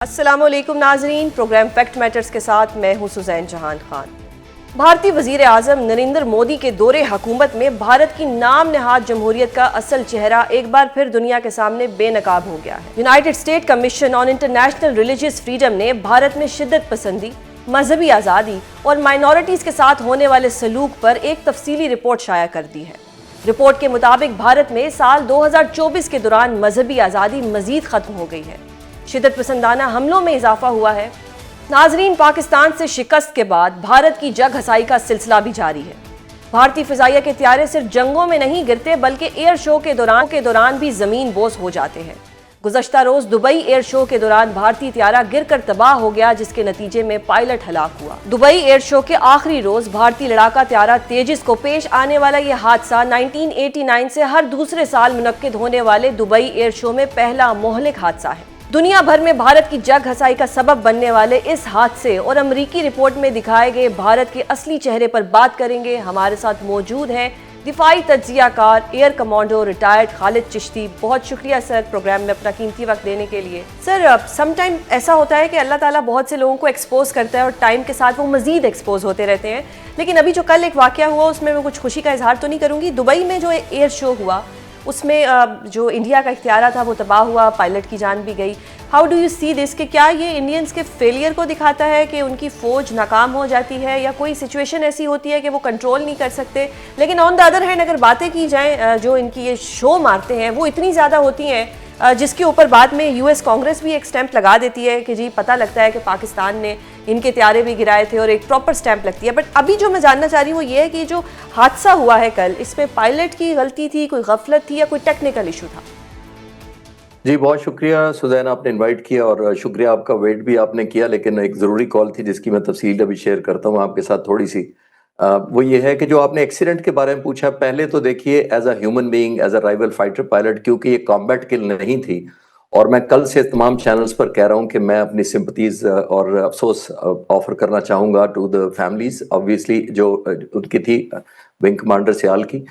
अस्सलामुअलैकुम नाजरीन, programme fact matters के साथ मैं हूं सुजैन जहान खान। भारतीय वजीर आजम नरेंद्र मोदी के दौरे हुकूमत में भारत की नाम नहाद जमहूरियत का असल चेहरा एक बार फिर दुनिया के सामने बेनकाब हो गया है। United state commission on international religious freedom ने भारत में शिद्दत पसंदी, मजहबी आज़ादी और माइनॉरिटीज़ के साथ होने वाले सलूक पर एक तफसीली रिपोर्ट शाया कर दी है। रिपोर्ट के मुताबिक भारत में साल 2024 के दौरान मजहबी आज़ादी मजीद खत्म हो गई है, शिद्दत पसंदाना हमलों में इजाफा हुआ है। नाजरीन, पाकिस्तान से शिकस्त के बाद भारत की जग हसाई का सिलसिला भी जारी है। भारतीय फिजाइया के त्यारे सिर्फ जंगों में नहीं गिरते बल्कि एयर शो के दौरान भी जमीन बोस हो जाते हैं। गुज़श्ता रोज दुबई एयर शो के दौरान भारतीय त्यारा गिरकर तबाह हो गया, जिसके नतीजे में पायलट हलाक हुआ। दुबई एयर शो के आखिरी रोज भारतीय लड़ाका त्यारा तेजिस को पेश आने वाला यह हादसा 1989 से हर दूसरे साल मुनक्किद होने वाले दुबई एयर शो में पहला मोहलिक हादसा है। दुनिया भर में भारत की जग हसाई का सबब बनने वाले इस हादसे और अमरीकी रिपोर्ट में दिखाए गए भारत के असली चेहरे पर बात करेंगे। हमारे साथ मौजूद हैं दिफाई तज्जियाकार air commando retired Khalid Chishti. बहुत शुक्रिया सर, प्रोग्राम में अपना कीमती वक्त देने के लिए। सर, समटाइम ऐसा होता है कि अल्लाह ताला बहुत से लोगों को एक्सपोज करता है और टाइम के साथ वो मजीद एक्सपोज होते रहते हैं, लेकिन अभी जो कल एक वाकया हुआ उसमें मैं कुछ खुशी का इजहार तो नहीं करूँगी। दुबई में जो एयर शो हुआ उसमें जो इंडिया का इख्तियारा था वो तबाह हुआ, पायलट की जान भी गई। How do you see this, कि क्या ये इंडियंस के फेलियर को दिखाता है कि उनकी फ़ौज नाकाम हो जाती है, या कोई सिचुएशन ऐसी होती है कि वो कंट्रोल नहीं कर सकते? लेकिन ऑन द अदर हैंड अगर बातें की जाएँ, जो इनकी ये शो मारते हैं वो इतनी ज़्यादा होती हैं जिसके ऊपर बाद में यूएस कांग्रेस भी एक स्टैंप लगा देती है कि जी पता लगता है कि पाकिस्तान ने इनके त्यारे भी गिराए थे, और एक प्रॉपर स्टैंप लगती है। बट अभी जो मैं जानना चाह रही हूँ वो ये है कि जो हादसा हुआ है कल, इसमें पायलट की गलती थी, कोई गफलत थी, या कोई टेक्निकल इशू था? जी, बहुत शुक्रिया सुजैन, आपने इनवाइट किया और शुक्रिया आपका, वेट भी आपने किया, लेकिन एक ज़रूरी कॉल थी जिसकी मैं तफसील अभी शेयर करता हूँ आपके साथ थोड़ी सी। वो ये है कि जो आपने एक्सीडेंट के बारे में पूछा, पहले तो देखिए as a human being, as a rival fighter pilot, क्योंकि ये कॉम्बैट किल नहीं थी, और मैं कल से तमाम चैनल्स पर कह रहा हूँ कि मैं अपनी सिंपथीज और अफसोस ऑफर करना चाहूँगा टू द फैमिलीज ऑब्वियसली जो उनकी थी, विंग कमांडर सियाल की।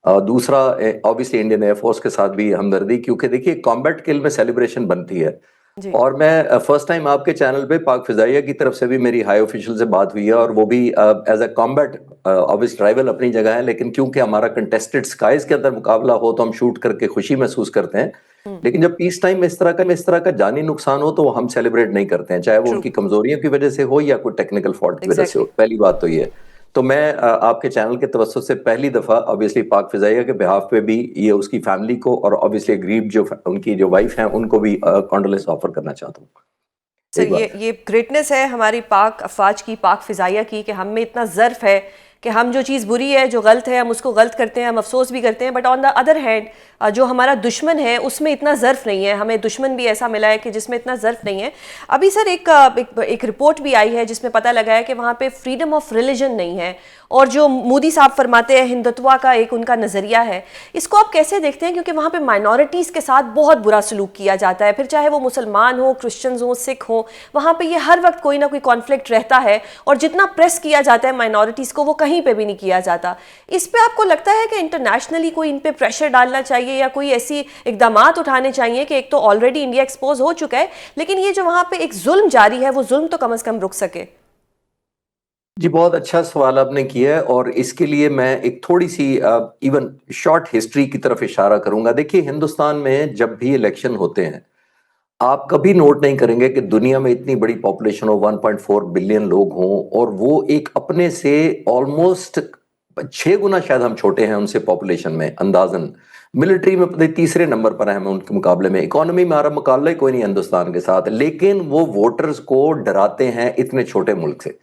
दूसरा ऑब्वियसली इंडियन एयरफोर्स के साथ भी हमदर्दी, क्योंकि देखिए कॉम्बैट किल में सेलिब्रेशन बनती है। जी। और मैं फर्स्ट टाइम आपके चैनल पे पाक फिजाइया की तरफ से भी मेरी हाई ऑफिशियल से बात हुई है, और वो भी as a combat obvious trivial अपनी जगह है, लेकिन क्योंकि हमारा कंटेस्टेड स्काइज के अंदर मुकाबला हो तो हम शूट करके खुशी महसूस करते हैं। लेकिन जब पीस टाइम में इस तरह का जानी नुकसान हो तो वो हम सेलिब्रेट नहीं करते हैं, चाहे वो ट्रू। उनकी कमजोरियों की वजह से हो या कोई टेक्निकल फॉल्ट की वजह से हो। एग्जैक्टली। पहली बात तो ये है। तो मैं आपके चैनल के तवज्जुह से पहली दफा ऑब्वियसली पाक फिजाइया के बिहाफ पे भी ये उसकी फैमिली को और ऑब्वियसली ग्रीव जो उनकी जो वाइफ हैं उनको भी कॉन्डोलेंस ऑफर करना चाहता हूँ। सर, एक बात। ये ग्रेटनेस है हमारी पाक अफवाज की, पाक फिजाइया की, कि हम में इतना ज़र्फ है कि हम जो चीज़ बुरी है, जो गलत है, हम उसको गलत करते हैं, हम अफसोस भी करते हैं। But on the other hand जो हमारा दुश्मन है उसमें इतना ज़र्फ नहीं है। हमें दुश्मन भी ऐसा मिला है कि जिसमें इतना ज़र्फ नहीं है। अभी सर एक रिपोर्ट भी आई है जिसमें पता लगा है कि वहाँ पे फ्रीडम ऑफ रिलीजन नहीं है, और जो मोदी साहब फरमाते हैं हिंदुत्व का एक उनका नज़रिया है, इसको आप कैसे देखते हैं? क्योंकि वहाँ पे माइनॉरिटीज़ के साथ बहुत बुरा सलूक किया जाता है, फिर चाहे वो मुसलमान हो, क्रिश्चियंस हो, सिख हो, वहाँ पे ये हर वक्त कोई ना कोई कॉन्फ्लिक्ट रहता है, और जितना प्रेस किया जाता है माइनॉरिटीज़ को वो कहीं पे भी नहीं किया जाता। इस पे आपको लगता है कि इंटरनेशनली कोई इन पे प्रेशर डालना चाहिए, या कोई ऐसी इकदामात उठाने चाहिए कि एक तो ऑलरेडी इंडिया एक्सपोज हो चुका है, लेकिन ये जो वहाँ पे एक जुल्म जारी है वो जुल्म तो कम से कम रुक सके? जी, बहुत अच्छा सवाल आपने किया है, और इसके लिए मैं एक थोड़ी सी इवन शॉर्ट हिस्ट्री की तरफ इशारा करूंगा। देखिए, हिंदुस्तान में जब भी इलेक्शन होते हैं, आप कभी नोट नहीं करेंगे कि दुनिया में इतनी बड़ी पॉपुलेशन हो, 1.4 बिलियन लोग हों, और वो एक अपने से ऑलमोस्ट 6 गुना शायद हम छोटे हैं उनसे पॉपुलेशन में अंदाजन। मिलिट्री में पता नहीं तीसरे नंबर पर हैं हम उनके मुकाबले में, इकोनॉमी में हमारा मुकाबला ही कोई नहीं हिंदुस्तान के साथ, लेकिन वो वोटर्स को डराते हैं इतने छोटे मुल्क से।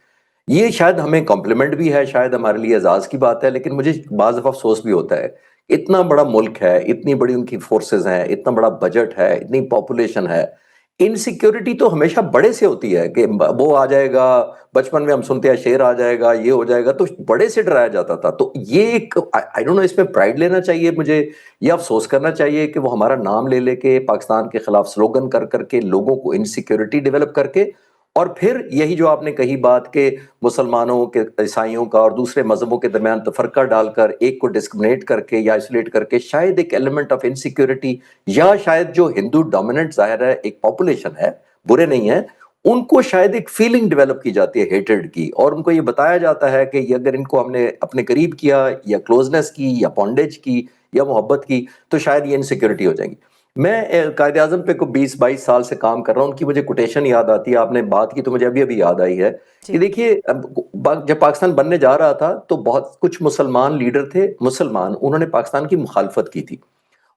ये शायद हमें कॉम्प्लीमेंट भी है, शायद हमारे लिए एजाज की बात है, लेकिन मुझे बाज़ दफ़ा अफसोस भी होता है। इतना बड़ा मुल्क है, इतनी बड़ी उनकी फोर्सेस हैं, इतना बड़ा बजट है, इतनी पॉपुलेशन है, इनसिक्योरिटी तो हमेशा बड़े से होती है कि वो आ जाएगा। बचपन में हम सुनते हैं शेर आ जाएगा, ये हो जाएगा, तो बड़े से डराया जाता था। तो ये एक आई डोंट नो, इसमें प्राइड लेना चाहिए मुझे, या अफसोस करना चाहिए कि वो हमारा नाम ले लेके पाकिस्तान के खिलाफ स्लोगन कर करके लोगों को इनसिक्योरिटी डेवलप करके, और फिर यही जो आपने कही बात के मुसलमानों के, ईसाइयों का और दूसरे मजहबों के दरमियान तफरका डालकर एक को डिस्क्रिमिनेट करके या आइसोलेट करके, शायद एक एलिमेंट ऑफ इनसिक्योरिटी, या शायद जो हिंदू डोमिनेंट जाहिर है एक पॉपुलेशन है, बुरे नहीं हैं, उनको शायद एक फीलिंग डेवलप की जाती है हेटेड की, और उनको ये बताया जाता है कि ये अगर इनको हमने अपने करीब किया या क्लोजनेस की या बॉन्डेज की या मोहब्बत की तो शायद ये इनसिक्योरिटी हो जाएंगी। मैं कायदे आजम पे को 20-22 साल से काम कर रहा हूँ, उनकी मुझे कोटेशन याद आती है, आपने बात की तो मुझे अभी अभी याद आई है कि जी। देखिए जब पाकिस्तान बनने जा रहा था तो बहुत कुछ मुसलमान लीडर थे, मुसलमान, उन्होंने पाकिस्तान की मुखालफत की थी,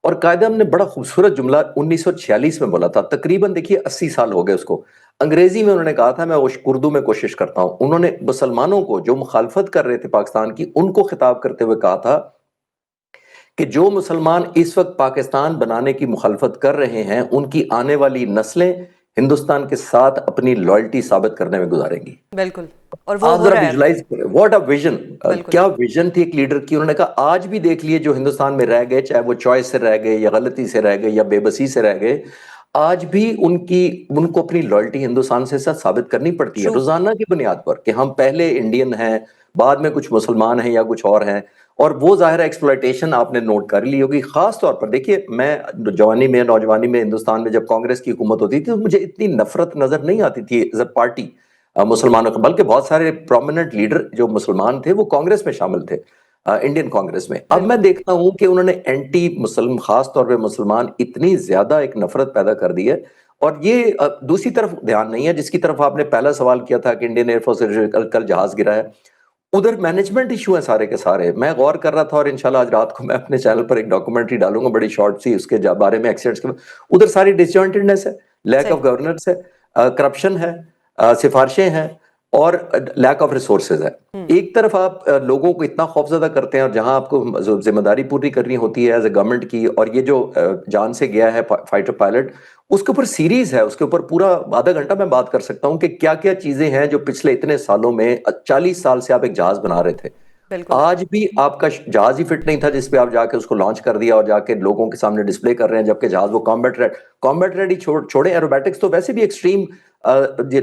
और कायदे-आज़म ने बड़ा खूबसूरत जुमला 1946 में बोला था, तकरीबन देखिए 80 साल हो गए उसको। अंग्रेजी में उन्होंने कहा था, मैं उर्दू में कोशिश करता हूं। उन्होंने मुसलमानों को जो मुखालफत कर रहे थे पाकिस्तान की, उनको खिताब करते हुए कहा था कि जो मुसलमान इस वक्त पाकिस्तान बनाने की मुखालफत कर रहे हैं, उनकी आने वाली नस्लें हिंदुस्तान के साथ अपनी लॉयल्टी साबित करने में गुजारेंगी। बिल्कुल। और वो आप हो जरा रहा है। विजुलाइज करें, व्हाट अ विजन, बिल्कुल। क्या विजन थी एक लीडर की। उन्होंने कहा आज भी देख लिए जो हिंदुस्तान में रह गए, चाहे वो चॉइस से रह गए या गलती से रह गए या बेबसी से रह गए, आज भी उनको अपनी लॉयल्टी हिंदुस्तान से साथ साबित करनी पड़ती है ट्रू। रोजाना की बुनियाद पर कि हम पहले इंडियन हैं, बाद में कुछ मुसलमान हैं या कुछ और हैं। और वो जाहिर एक्सप्लॉयटेशन आपने नोट कर ली होगी। खास तौर पर देखिए, मैं जवानी में नौजवानी में हिंदुस्तान में जब कांग्रेस की हुकूमत होती थी तो मुझे इतनी नफरत नजर नहीं आती थी एज अ पार्टी मुसलमानों का, बल्कि बहुत सारे प्रोमिनेंट लीडर जो मुसलमान थे वो कांग्रेस में शामिल थे, इंडियन कांग्रेस में। अब मैं बिल्कुल। देखता हूं कि उन्होंने एंटी मुस्लिम, खास तौर पे मुसलमान, इतनी ज्यादा एक नफरत पैदा कर दी है। और ये दूसरी तरफ ध्यान नहीं है, जिसकी तरफ आपने पहला सवाल किया था कि इंडियन एयरफोर्स कल जहाज गिरा है, उधर मैनेजमेंट इशू है सारे के सारे। मैं गौर कर रहा था और इंशाल्लाह आज रात को मैं अपने चैनल पर एक डॉक्यूमेंट्री डालूंगा बड़ी शॉर्ट सी उसके बारे में, एक्सीडेंट्स के। उधर सारी डिसजॉइंटेडनेस है, लैक ऑफ सही। गवर्नेंस है, करप्शन है, सिफारिशें हैं, और लैक ऑफ रिसोर्सेज है। एक तरफ आप लोगों को इतना खौफजदा करते हैं, और जहां आपको जिम्मेदारी पूरी करनी होती है एज ए गवर्नमेंट की, और ये जो जान से गया है फाइटर पायलट, उसके ऊपर सीरीज है, उसके ऊपर पूरा आधा घंटा मैं बात कर सकता हूं कि क्या क्या चीजें हैं जो पिछले इतने सालों में, 40 साल से आप एक जहाज बना रहे थे, बिल्कुल। आज भी आपका जहाज ही फिट नहीं था जिसपे आप जाके उसको लॉन्च कर दिया और जाके लोगों के सामने डिस्प्ले कर रहे हैं, जबकि जहाज वो कॉम्बैट रेडी छोड़े, एरोबैटिक्स तो वैसे भी एक्सट्रीम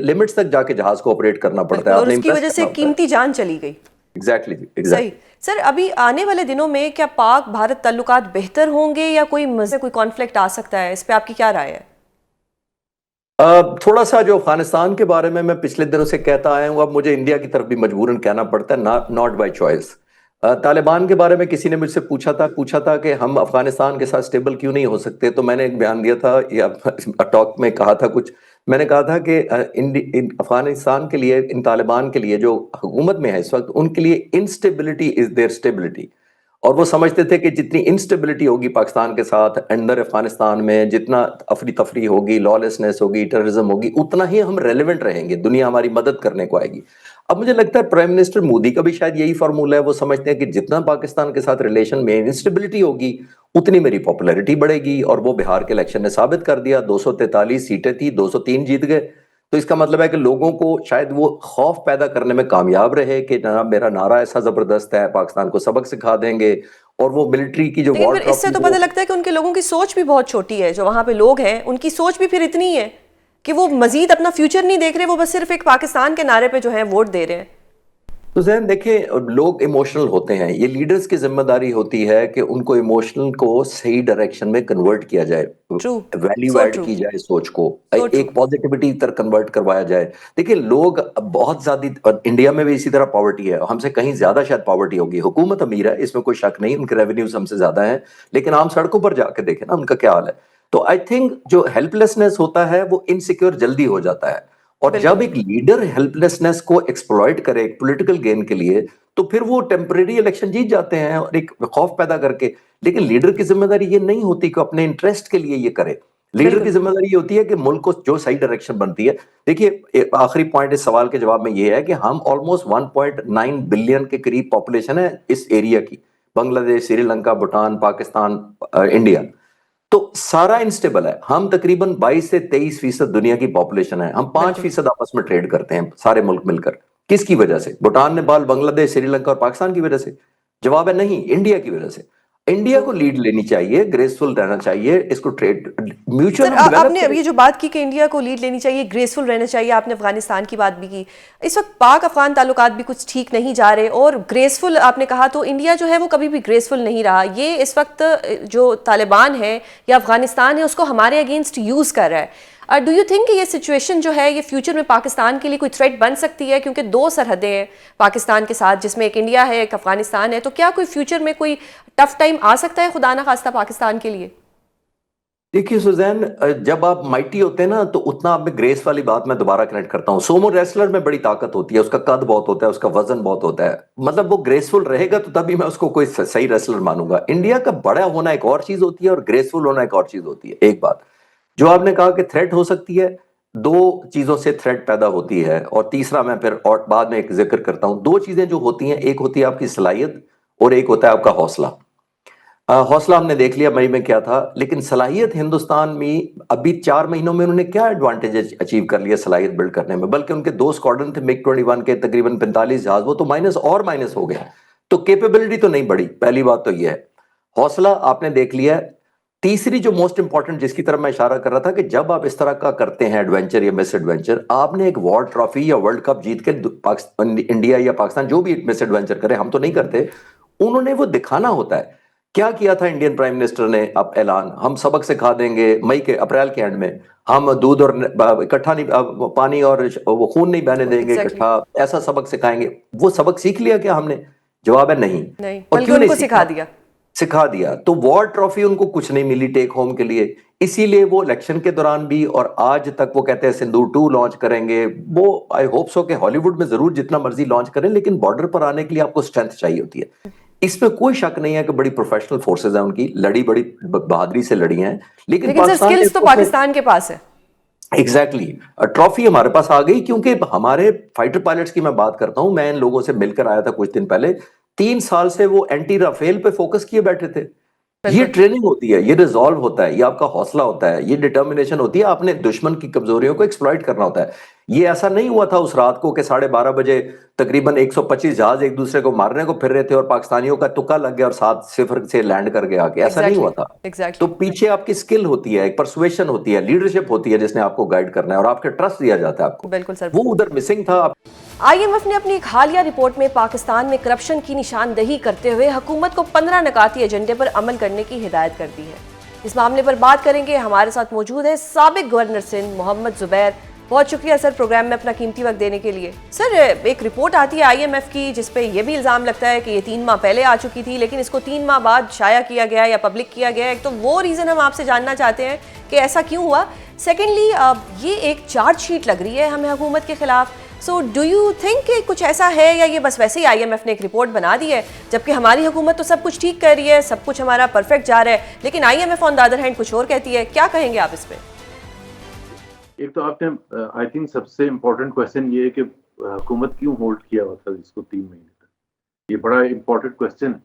लिमिट्स तक जाके जहाज को ऑपरेट करना पड़ता बिल्कुल, है, और आपने उसकी इम्प्रेस वजह से करना होता है। कीमती जान चली गई। एग्जैक्टली जी, सही। एग्जैक्टली। सर, अभी आने वाले दिनों में क्या पाक भारत ताल्लुकात बेहतर होंगे या कोई कॉन्फ्लिक्ट आ सकता है? इस पे आपकी क्या राय है? थोड़ा सा जो अफगानिस्तान के बारे में मैं पिछले दिनों से कहता आया हूं, अब मुझे इंडिया की तरफ भी मजबूरन कहना पड़ता है, नॉट बाय चॉइस। तालिबान के बारे में किसी ने मुझसे पूछा था कि हम अफगानिस्तान के साथ स्टेबल क्यों नहीं हो सकते, तो मैंने एक बयान दिया था या टॉक में कहा था कुछ, मैंने कहा था कि अफगानिस्तान के लिए, इन तालिबान के लिए जो हुकूमत में है इस वक्त, उनके लिए इंस्टेबिलिटी इज देयर स्टेबिलिटी। और वो समझते थे कि जितनी इंस्टेबिलिटी होगी पाकिस्तान के साथ अंदर अफगानिस्तान में, जितना अफरी तफरी होगी, लॉलेसनेस होगी, टेररिज्म होगी, उतना ही हम रेलिवेंट रहेंगे, दुनिया हमारी मदद करने को आएगी। अब मुझे लगता है प्राइम मिनिस्टर मोदी का भी शायद यही फार्मूला है, वो समझते हैं कि जितना पाकिस्तान के साथ रिलेशन में इंस्टेबिलिटी होगी उतनी मेरी पॉपुलैरिटी बढ़ेगी, और वो बिहार के इलेक्शन ने साबित कर दिया, 243 सीटें थी, 203 जीत गए। तो इसका मतलब है कि लोगों को शायद वो खौफ पैदा करने में कामयाब रहे कि जनाब मेरा नारा ऐसा जबरदस्त है, पाकिस्तान को सबक सिखा देंगे, और वो मिलिट्री की जो लेकिन वॉर फिर इससे तो पता लगता है कि उनके लोगों की सोच भी बहुत छोटी है। जो वहां पे लोग हैं उनकी सोच भी फिर इतनी है कि वो मजीद अपना फ्यूचर नहीं देख रहे, वो बस सिर्फ एक पाकिस्तान के नारे पे जो है वोट दे रहे हैं। तो जहन देखिए, लोग इमोशनल होते हैं, ये लीडर्स की जिम्मेदारी होती है कि उनको इमोशनल को सही डायरेक्शन में कन्वर्ट किया जाए, true. Value so add true. की जाए, सोच को सो ट्रू। एक पॉजिटिविटी तरह कन्वर्ट करवाया जाए। देखिए लोग बहुत ज्यादा, और इंडिया में भी इसी तरह पॉवर्टी है, हमसे कहीं ज्यादा शायद पॉवर्टी होगी, हुकूमत अमीर है इसमें कोई शक नहीं, उनके रेवेन्यूज हमसे ज्यादा है, लेकिन आम सड़कों पर जाके देखें ना उनका क्या हाल है। तो आई थिंक जो हेल्पलेसनेस होता है वो इनसिक्योर जल्दी हो जाता है, और जब बिल्कुल। एक लीडर हेल्पलेसनेस को एक्सप्लॉइट करे एक पॉलिटिकल गेन के लिए, तो फिर वो टेम्परेरी इलेक्शन जीत जाते हैं और एक खौफ पैदा करके। लेकिन लीडर की जिम्मेदारी ये नहीं होती कि अपने इंटरेस्ट के लिए ये करे, लीडर की बिल्कुल। जिम्मेदारी ये होती है कि मुल्क को जो सही डायरेक्शन बनती है। देखिए आखिरी पॉइंट इस सवाल के जवाब में ये है कि हम ऑलमोस्ट 1.9 बिलियन के करीब पॉपुलेशन है इस एरिया की, बांग्लादेश, श्रीलंका, भूटान, पाकिस्तान, इंडिया, तो सारा इंस्टेबल है। हम तकरीबन 22 से 23% दुनिया की पॉपुलेशन है, हम बिल्कुल। 5% आपस में ट्रेड करते हैं सारे मुल्क मिलकर। किसकी वजह से? भूटान, नेपाल, बांग्लादेश, श्रीलंका और पाकिस्तान की वजह से? जवाब है नहीं, इंडिया की वजह से। India true. को लीड लेनी चाहिए, ग्रेसफुल रहना चाहिए, इसको ट्रेड म्यूचुअल सर, हम डेवलप आपने करें। अभी ये जो बात की कि इंडिया को लीड लेनी चाहिए, ग्रेसफुल रहना चाहिए, आपने अफगानिस्तान की बात भी की। इस वक्त पाक अफगान ताल्लुकात भी कुछ ठीक नहीं जा रहे, और ग्रेसफुल आपने कहा, तो इंडिया जो है वो कभी भी ग्रेसफुल नहीं रहा। ये इस वक्त जो तालिबान है या अफगानिस्तान है उसको हमारे अगेंस्ट यूज कर रहा है। डू यू थिंक ये सिचुएशन जो है ये फ्यूचर में पाकिस्तान के लिए कोई थ्रेट बन सकती है, क्योंकि दो सरहदें हैं पाकिस्तान के साथ, जिसमें एक इंडिया है एक अफगानिस्तान है, तो क्या कोई फ्यूचर में कोई टफ टाइम आ सकता है खुदा ना खास्ता पाकिस्तान के लिए? देखिए सुजैन, जब आप माइटी होते हैं ना तो उतना आप में ग्रेस वाली बात मैं दोबारा कनेक्ट करता हूँ। सोमो रेसलर में बड़ी ताकत होती है, उसका कद बहुत होता है, उसका वजन बहुत होता है, मतलब वो ग्रेसफुल रहेगा तो तभी मैं उसको कोई सही रेसलर मानूंगा। इंडिया का बड़ा होना एक और चीज होती है और ग्रेसफुल होना एक और चीज होती है। एक बात जो आपने कहा कि थ्रेट हो सकती है, दो चीजों से थ्रेट पैदा होती है, और तीसरा मैं फिर और बाद में एक जिक्र करता हूं। दो चीजें जो होती हैं, एक होती है आपकी सलाहियत और एक होता है आपका हौसला। हौसला हमने देख लिया मई में क्या था, लेकिन सलाहियत हिंदुस्तान में अभी 4 महीनों में उन्होंने क्या एडवांटेज अचीव कर लिया सलाहियत बिल्ड करने में। बल्कि उनके 2 स्क्वाड्रन थे MiG-21 के, तकरीबन 45 जहाज, वो तो माइनस हो गया। तो कैपेबिलिटी तो नहीं बढ़ी, पहली बात तो यह है। हौसला आपने देख लिया है। तीसरी जो मोस्ट इंपॉर्टेंट, जिसकी तरफ मैं इशारा कर रहा था, कि जब आप इस तरह का करते हैं एडवेंचर या मिस एडवेंचर, आपने एक वॉर ट्रॉफी या वर्ल्ड कप जीत के इंडिया या पाकिस्तान जो भी मिस एडवेंचर करे, हम तो नहीं करते, उन्होंने वो दिखाना होता है। क्या किया था इंडियन प्राइम मिनिस्टर ने? अब ऐलान, हम सबक सिखा देंगे अप्रैल के एंड में, हम दूध और इकट्ठा नहीं, पानी और वो खून नहीं बहने देंगे एग्जैक्टली इकट्ठा, ऐसा सबक सिखाएंगे। वो सबक सीख लिया क्या हमने? जवाब है नहीं। नहीं, और बल्कि क्यों नहीं उनको सिखा सीखा? दिया। सिखा दिया। तो वॉर ट्रॉफी उनको कुछ नहीं मिली टेक होम के लिए, इसीलिए वो इलेक्शन के दौरान भी और आज तक वो कहते हैं सिंदूर 2 लॉन्च करेंगे। वो आई होप सो कि हॉलीवुड में जरूर जितना मर्जी लॉन्च करें, लेकिन बॉर्डर पर आने के लिए आपको स्ट्रेंथ चाहिए होती है। इसमें कोई शक नहीं है कि बड़ी प्रोफेशनल फोर्सेज हैं उनकी, लड़ी बड़ी बहादुरी से लड़ी हैं, लेकिन लेकिन सर पाकिस्तान ने स्किल्स तो उसमें पाकिस्तान के पास है। एग्जैक्टली ट्रॉफी हमारे पास आ गई, क्योंकि हमारे फाइटर पायलट्स की मैं बात करता हूं, मैं इन लोगों से मिलकर आया था कुछ दिन पहले। 3 साल से वो एंटी राफेल पे फोकस किए बैठे थे। ये बिल्कुल। ट्रेनिंग होती है, ये रिजॉल्व होता है, ये आपका हौसला होता है, ये डिटर्मिनेशन होती है, आपने दुश्मन की कमजोरियों को एक्सप्लॉइट करना होता है। ये ऐसा नहीं हुआ था उस रात को कि 12:30 बजे तकरीबन 125 जहाज एक दूसरे को मारने को फिर रहे थे और पाकिस्तानियों का तुक्का लग गया और 7-0 से लैंड कर गया, आके ऐसा नहीं एग्जैक्टली हुआ था। तो एग्जैक्टली। पीछे आपकी स्किल होती है, एक परसुएशन होती है, लीडरशिप होती है, जिसने आपको गाइड करना है और आपके ट्रस्ट दिया जाता है आपको। बिल्कुल सर। वो उधर मिसिंग था। आईएमएफ ने अपनी एक हालिया रिपोर्ट में पाकिस्तान में करप्शन की निशानदेही करते हुए हुकूमत को 15 नकाती एजेंडे पर अमल करने की हिदायत कर दी है। इस मामले पर बात करेंगे, हमारे साथ मौजूद है साबिक गवर्नर सिंध मोहम्मद जुबैर। बहुत शुक्रिया सर प्रोग्राम में अपना कीमती वक्त देने के लिए। सर एक रिपोर्ट आती है आईएमएफ की जिसपे यह भी इल्ज़ाम लगता है कि ये 3 माह पहले आ चुकी थी, लेकिन इसको 3 माह बाद शाया किया गया या पब्लिक किया गया है। तो वो रीज़न हम आपसे जानना चाहते हैं कि ऐसा क्यों हुआ। सेकेंडली, ये एक चार्जशीट लग रही है हमें हुकूमत के खिलाफ। सो डू यू थिंक कि कुछ ऐसा है या ये बस वैसे ही आईएमएफ ने एक रिपोर्ट बना दी है, जबकि हमारी हुकूमत तो सब कुछ ठीक कर रही है, सब कुछ हमारा परफेक्ट जा रहा है, लेकिन IMF on the other hand कुछ और कहती है। क्या कहेंगे आप इस पे? एक तो आपने आई थिंक सबसे इम्पोर्टेंट क्वेश्चन ये है कि हुकूमत क्यों होल्ड किया हुआ था इसको 3 महीने तक। ये बड़ा इम्पोर्टेंट क्वेश्चन है।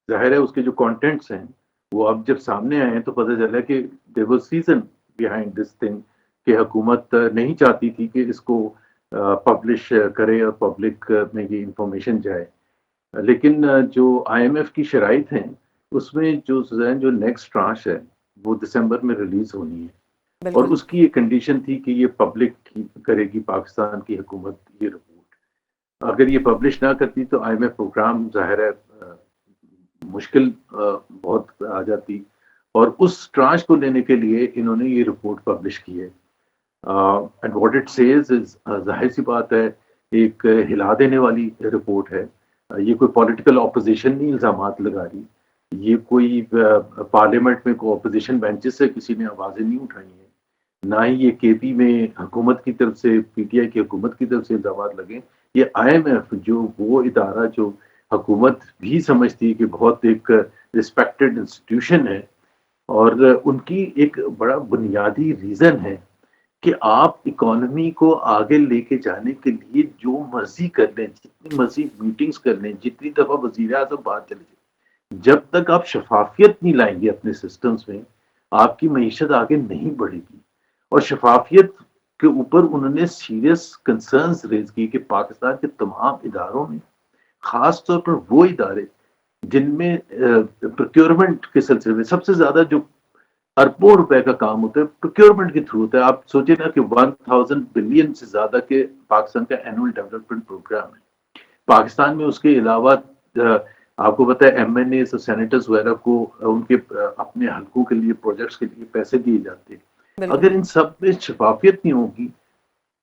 जाहिर है उसके जो कंटेंट्स हैं वो अब जब सामने आए हैं तो पता चला कि there was reason behind this thing, कि हुकूमत नहीं चाहती थी कि इसको पब्लिश करे और पब्लिक में ये इंफॉर्मेशन जाए। लेकिन जो आईएमएफ की शराइत हैं उसमें जो नेक्स्ट ट्रांश है वो दिसंबर में रिलीज होनी है, और बिल्कुल। उसकी एक कंडीशन थी कि ये पब्लिक करेगी पाकिस्तान की हुकूमत ये रिपोर्ट। अगर ये पब्लिश ना करती तो आईएमएफ प्रोग्राम जाहिर है मुश्किल बहुत आ जाती, और उस ट्रांश को लेने के लिए इन्होंने ये रिपोर्ट पब्लिश की है। And what it says is, जाहिर सी बात है, एक हिला देने वाली रिपोर्ट है। ये कोई पॉलिटिकल ऑपोजिशन नहीं इल्जामात लगा रही, ये कोई पार्लियामेंट में कोई ऑपोजिशन बेंचेस से किसी ने आवाज़ें नहीं उठाई हैं, ना ही ये केपी में हुकूमत की तरफ से, पीटीआई की हुकूमत की तरफ से इल्जाम लगे। ये आईएमएफ जो वो इदारा जो हुकूमत भी समझती है कि बहुत एक रिस्पेक्टेड इंस्टीट्यूशन है, और उनकी एक बड़ा बुनियादी रीज़न है कि आप इकोनॉमी को आगे लेके जाने के लिए जो मर्जी कर लें, जितनी मर्जी मीटिंग्स कर लें, जितनी दफ़ा वज़ीर आज़म बाहर चले जाए, जब तक आप शफाफियत नहीं लाएंगे अपने सिस्टम्स में, आपकी मईशत आगे नहीं बढ़ेगी। और शफाफियत के ऊपर उन्होंने सीरियस कंसर्न्स रेज किए कि पाकिस्तान के तमाम इदारों में, खास तौर पर वो इदारे जिनमें प्रोक्योरमेंट के सिलसिले में सबसे ज्यादा जो अरबों रुपए का काम होता है प्रोक्योरमेंट के थ्रू होता है। आप सोचिए ना कि 1000 बिलियन से ज्यादा के पाकिस्तान का एनुअल डेवलपमेंट प्रोग्राम है। पाकिस्तान में उसके अलावा आपको पता है एमएनएस और सेनेटर्स वगैरह को उनके अपने हलकों के लिए, प्रोजेक्ट्स के लिए पैसे दिए जाते हैं। बिल्कुल। अगर इन सब में शफाफियत नहीं होगी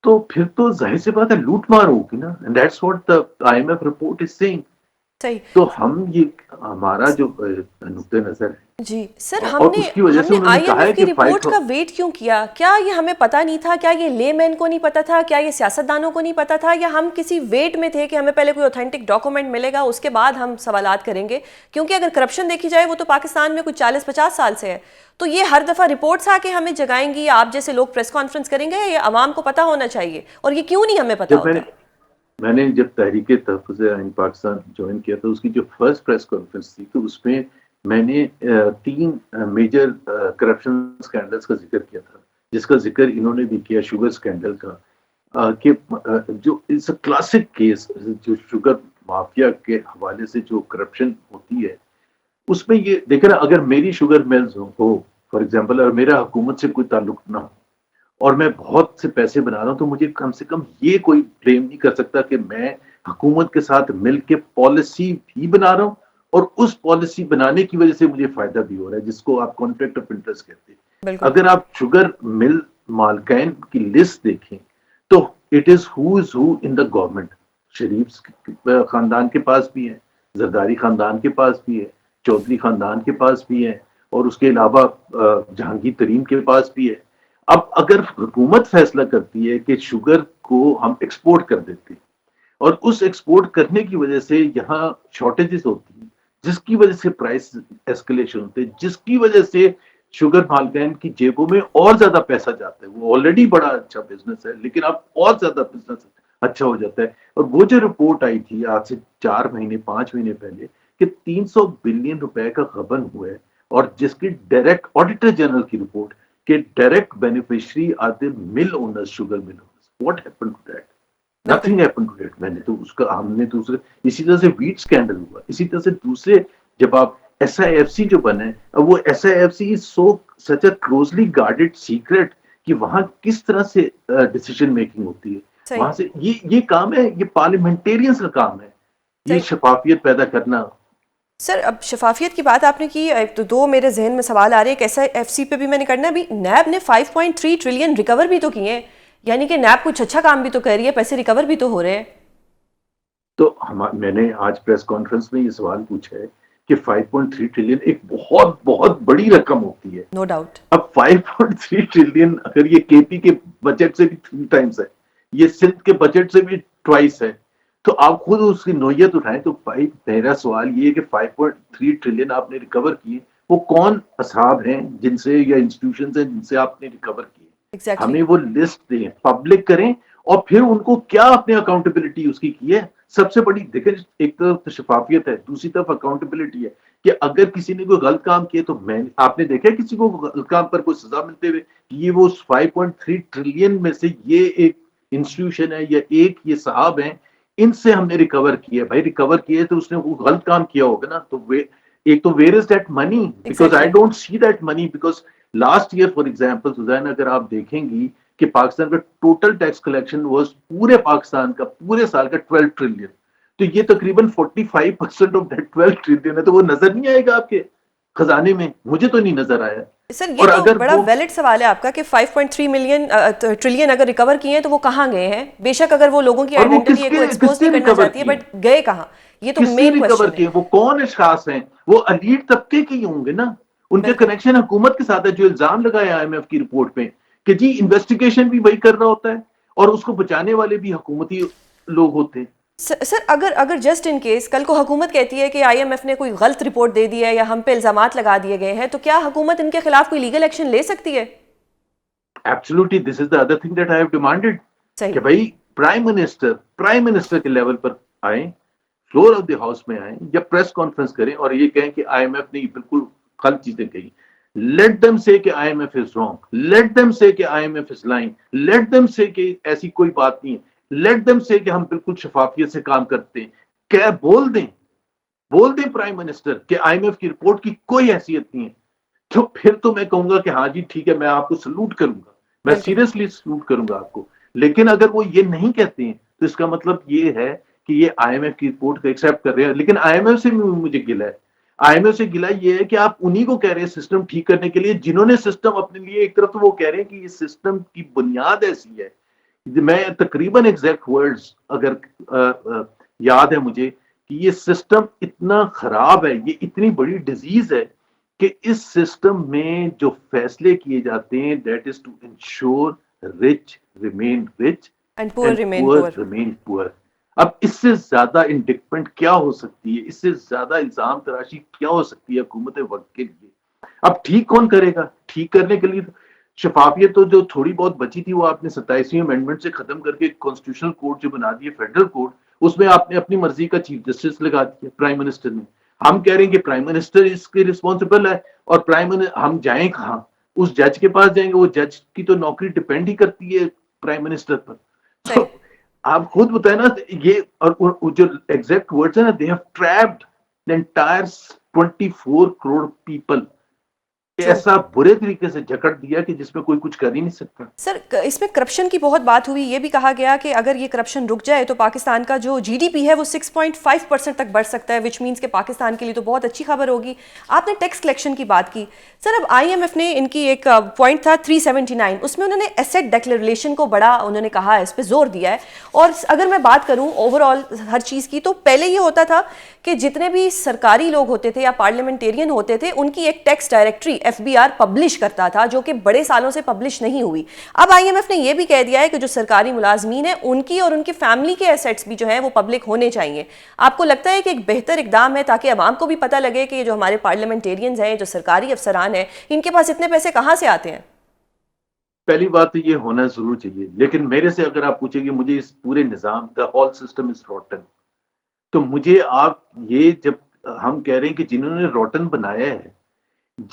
तो फिर तो जाहिर सी बात है लूटमार होगी ना, and that's what the IMF report is saying. सही। तो हम ये हमारा जो नुक्ते नजर है जी सर, और हमने उसकी वजह से हमने उन्होंने कहा आईएमएफ है की कि रिपोर्ट फाइव। का वेट क्यों किया? क्या ये हमें पता नहीं था? क्या ये लेमैन को नहीं पता था? क्या ये सियासतदानों को नहीं पता था? या हम किसी वेट में थे कि हमें पहले कोई ऑथेंटिक डॉक्यूमेंट मिलेगा उसके बाद हम सवालात करेंगे? क्योंकि अगर करप्शन देखी जाए वो तो पाकिस्तान में कुछ 40-50 साल से है, तो ये हर दफा रिपोर्ट्स आके हमें जगाएंगी या आप जैसे लोग प्रेस कॉन्फ्रेंस करेंगे, ये आवाम को पता होना चाहिए, और ये क्यों नहीं हमें पता जब होता? मैंने जब तहरीक तहफ़्फ़ुज़ आइन पाकिस्तान ज्वाइन किया था, उसकी जो फर्स्ट प्रेस कॉन्फ्रेंस थी, तो उसमें मैंने 3 मेजर करप्शन स्कैंडल्स का जिक्र किया था, जिसका जिक्र इन्होंने भी किया, शुगर स्कैंडल का, कि जो इट्स अ क्लासिक केस, जो शुगर माफिया के हवाले से जो करप्शन होती है, उसमें ये देखें ना, अगर मेरी शुगर मिल्स हो फॉर एग्जांपल, और मेरा हुकूमत से कोई ताल्लुक ना हो और मैं बहुत से पैसे बना रहा हूं, तो मुझे कम से कम ये कोई ब्लेम नहीं कर सकता कि मैं हुकूमत के साथ मिलकर पॉलिसी भी बना रहा हूं और उस पॉलिसी बनाने की वजह से मुझे फायदा भी हो रहा है, जिसको आप कॉन्फ्लिक्ट ऑफ इंटरेस्ट कहते हैं। बिल्कुल। अगर आप शुगर मिल मालकान की लिस्ट देखें तो it is who in the government. Sharif खानदान के पास भी है, जरदारी खानदान के पास भी है, चौधरी खानदान के पास भी है, और उसके अलावा जहांगीर तरीन के पास भी है। अब अगर हुकूमत फैसला करती है कि शुगर को हम एक्सपोर्ट कर देते हैं और उस एक्सपोर्ट करने की वजह से यहाँ शॉर्टेजेस होती हैं, जिसकी वजह से प्राइस एस्केलेशन होते हैं, जिसकी वजह से शुगर मालकान की जेबों में और ज्यादा पैसा जाता है। वो ऑलरेडी बड़ा अच्छा बिजनेस है, लेकिन अब और ज्यादा बिजनेस अच्छा हो जाता है। और वो जो रिपोर्ट आई थी आज से 4 महीने 5 महीने पहले कि 300 बिलियन रुपए का गबन हुआ है, और जिसकी डायरेक्ट ऑडिटर जनरल की रिपोर्ट कि direct beneficiary are the mill owners, sugar mill owners. What happened to that? Nothing happened to that. मैंने तो उसका हमने दूसरे, इसी तरह से वीट स्कैंडल हुआ, इसी तरह से दूसरे, जब आप एसआईएफसी जो बने, अब वो SIFC is so such a closely guarded secret कि वहां किस तरह से डिसीजन मेकिंग होती है, वहां से ये काम है, ये पार्लियामेंटेरियंस का काम है, ये शफाफियत पैदा करना। सर, अब शफाफियत की बात आपने की, तो 2 मेरे जहन में सवाल आ रहे हैं। कैसा एफसी पे भी मैंने करना है। अभी नैब ने 5.3 ट्रिलियन रिकवर भी तो किए हैं, यानी कि नैब कुछ अच्छा काम भी तो कर रही है, पैसे रिकवर भी तो हो रहे हैं। तो मैंने आज प्रेस कॉन्फ्रेंस में ये सवाल पूछा है कि 5.3 ट्रिलियन एक बहुत बहुत बड़ी रकम होती है, नो डाउट। अब 5.3 ट्रिलियन अगर ये केपी के बजट से भी 3 टाइम्स है, ये सिंध के बजट से भी ट्वाइस है, तो आप खुद उसकी नोयत उठाएं। तो मेरा सवाल ये है कि 5.3 ट्रिलियन आपने रिकवर किए, वो कौन असहाब हैं जिनसे, या इंस्टीट्यूशंस हैं जिनसे आपने रिकवर किए? exactly. हमें वो लिस्ट दें, पब्लिक करें, और फिर उनको क्या आपने अकाउंटेबिलिटी उसकी की है। सबसे बड़ी देखें, एक तरफ तो शफाफियत है, दूसरी तरफ अकाउंटेबिलिटी है कि अगर किसी ने कोई गलत काम किया, तो आपने देखा किसी को गलत काम पर कोई सजा मिलते हुए? ये वो 5.3 ट्रिलियन में से ये एक इंस्टीट्यूशन है या एक ये साहब हैं, इनसे हमने रिकवर किया। भाई रिकवर किए तो उसने वो गलत काम किया होगा ना, तो वे एक तो where is that money? Because I don't see that money. Because last year for example Suzanne, अगर आप देखेंगी कि पाकिस्तान का टोटल टैक्स कलेक्शन वाज पूरे पाकिस्तान का पूरे साल का 12 ट्रिलियन, तो ये तकरीबन 45% ऑफ दैट 12 ट्रिलियन है। तो वो नजर नहीं आएगा आपके खजाने में? मुझे तो नहीं नजर आया। सर, ये तो बड़ा वैलिड सवाल है आपका कि 5.3 मिलियन ट्रिलियन अगर रिकवर किए हैं तो वो कहाँ गए हैं? बेशक अगर वो लोगों की आइडेंटिटी को एक्सपोज नहीं करना चाहती है, बट गए कहाँ? ये तो मेन क्वेश्चन है। वो कौन अशखास हैं? वो अलीट तबके के ही होंगे ना, उनके कनेक्शन हुकूमत के साथ है। जो इल्जाम लगाया आईएमएफ की रिपोर्ट पे कि जी इन्वेस्टिगेशन भी वही कर रहा होता है और उसको बचाने वाले भी हुकूमती लोग होते हैं। सर, अगर जस्ट इन केस कल को हुकूमत कहती है कि आईएमएफ ने कोई गलत रिपोर्ट दे दी है या हम पे इल्जामात लगा दिए गए हैं, तो क्या हुकूमत इनके खिलाफ कोई लीगल एक्शन ले सकती है? Absolutely, this is the other thing that I have demanded कि भाई प्राइम मिनिस्टर के लेवल पर आए, फ्लोर ऑफ द हाउस में आए या प्रेस कॉन्फ्रेंस करें और ये कहें कि आईएमएफ ने बिल्कुल गलत चीजें कही। लेट देम से कि IMF is wrong, let them से कि IMF is lying, let them से कि ऐसी कोई बात नहीं है, लेट देम से कि हम बिल्कुल शफाफियत से काम करते हैं। क्या बोल दें प्राइम मिनिस्टर कि आईएमएफ की रिपोर्ट की कोई हैसियत नहीं है, तो फिर तो मैं कहूंगा कि हाँ जी ठीक है, मैं आपको सलूट करूंगा, मैं सीरियसली सलूट करूंगा आपको। लेकिन अगर वो ये नहीं कहते हैं तो इसका मतलब ये है कि ये आईएमएफ की रिपोर्ट को एक्सेप्ट कर रहे हैं। लेकिन आईएमएफ से भी मुझे गिला है। आईएमएफ से गिला ये है कि आप उन्हीं को कह रहे हैं सिस्टम ठीक करने के लिए जिन्होंने सिस्टम अपने लिए, एक तरफ तो वो कह रहे हैं कि इस सिस्टम की बुनियाद ऐसी है, मैं तकरीबन एग्जैक्ट वर्ड्स अगर याद है मुझे, कि ये सिस्टम इतना खराब है, ये इतनी बड़ी डिजीज है कि इस सिस्टम में जो फैसले किए जाते हैं, that is to ensure rich remain rich and poor remain poor poor. Remain poor. अब इससे ज्यादा इंडिक्टमेंट क्या हो सकती है, इससे ज्यादा इल्जाम तराशी क्या हो सकती है हुकूमत वक्त के लिए? अब ठीक कौन करेगा? ठीक करने के लिए शफाफियत तो जो थोड़ी बहुत बची थी वो आपने 27वीं अमेंडमेंट से खत्म करके कॉन्स्टिट्यूशनल कोर्ट जो बना दिए फेडरल कोर्ट, उसमें आपने अपनी मर्जी का चीफ जस्टिस लगा दिया प्राइम मिनिस्टर ने। हम कह रहे हैं कि प्राइम मिनिस्टर इसके रिस्पॉन्सिबल है, और हम जाएं कहाँ? उस जज के पास जाएंगे? वो जज की तो नौकरी डिपेंड ही करती है प्राइम मिनिस्टर पर। तो आप खुद बताए ना, ये और जो एग्जैक्ट वर्ड्स है ना, they have trapped the entire 24 crore people, ऐसा बुरे तरीके से जकड़ दिया कि जिसमें कोई कुछ कर ही नहीं सकता। सर, इसमें करप्शन की बहुत बात हुई, ये भी कहा गया कि अगर ये करप्शन रुक जाए तो पाकिस्तान का जो जीडीपी है वो 6.5% तक बढ़ सकता है, विच मीन्स के पाकिस्तान के लिए तो बहुत अच्छी खबर होगी। आपने टैक्स कलेक्शन की बात की सर, अब आईएमएफ ने इनकी एक पॉइंट था 379, उसमें उन्होंने एसेट डिक्लेरेशन को बड़ा उन्होंने कहा है, इस पर जोर दिया है। और अगर मैं बात करूं ओवरऑल हर चीज़ की, तो पहले ये होता था कि जितने भी सरकारी लोग होते थे या पार्लियामेंटेरियन होते थे उनकी एक टैक्स डायरेक्टरी एफबीआर पब्लिश करता था, जो कि बड़े सालों से पब्लिश नहीं हुई। अब आईएमएफ ने यह भी कह दिया है कि जो सरकारी मुलाजमीन है उनकी और उनकी फैमिली के एसेट्स भी जो है वो पब्लिक होने चाहिए। आपको लगता है कि एक बेहतर इकदाम है ताकि अवाम को भी पता लगे कि जो हमारे पार्लियामेंटेरियंस हैं, जो सरकारी अफसरान हैं, इनके पास इतने पैसे कहां से आते हैं? पहली बात तो ये होना जरूर चाहिए, लेकिन मेरे से अगर आप पूछेंगे मुझे इस पूरे निजाम, the whole system is rotten, तो मुझे आप ये, जब हम कह रहे हैं कि जिन्होंने रॉटन बनाया है,